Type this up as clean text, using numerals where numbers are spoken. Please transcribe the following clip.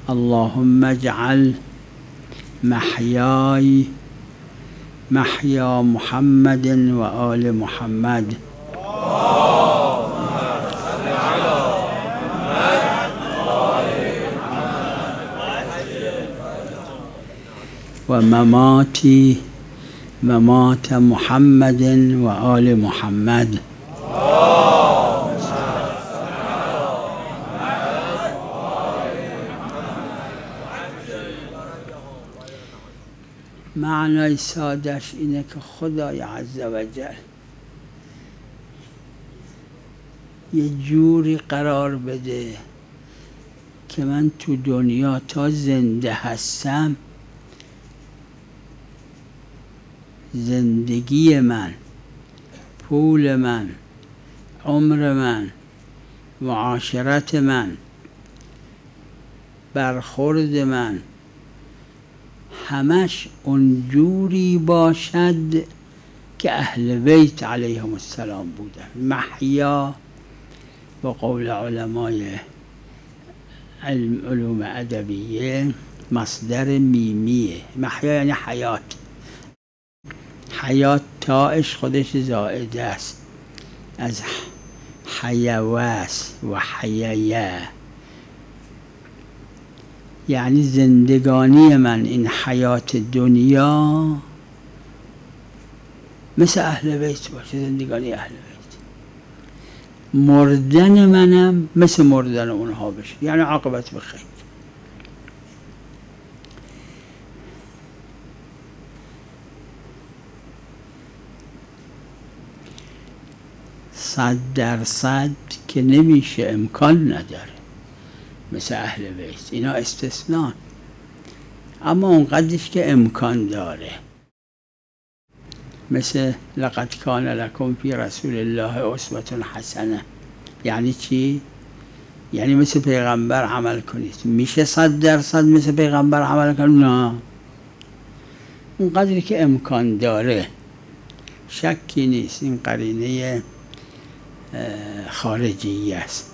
اللهم اجعل محياي محيا محمد وآل محمد ومماتي ممات محمد وآل محمد معنای سادش اینه که خدای عزوجل یه جوری قرار بده که من تو دنیا تا زنده هستم زندگی من، پول من، عمر من، معاشرت من، برخورد من همش اونجوری باشد که اهل بیت علیهم السلام بودن. محیا با قول علمای علوم ادبیه مصدر میمیه. محیا یعنی حیات. حیات تاش خودش زائده است از حیواس و حیایه، یعنی زندگانی من این حیات دنیا مثل اهل بیت باشه، زندگانی اهل بیت. مردن منم مثل مردن اونها بشه، یعنی عاقبت بخیر. 100% که نمیشه، امکان نداره مثل اهل بیت، اینا استثنان. اما اونقدرش که امکان داره، مثل لقد کان لکم فی رسول الله اسوة حسنه. یعنی چی؟ یعنی مثل پیغمبر عمل کنید. میشه 100% مثل پیغمبر عمل کنید؟ نه، اونقدری که امکان داره. شکی نیست این قرینه خارجی است.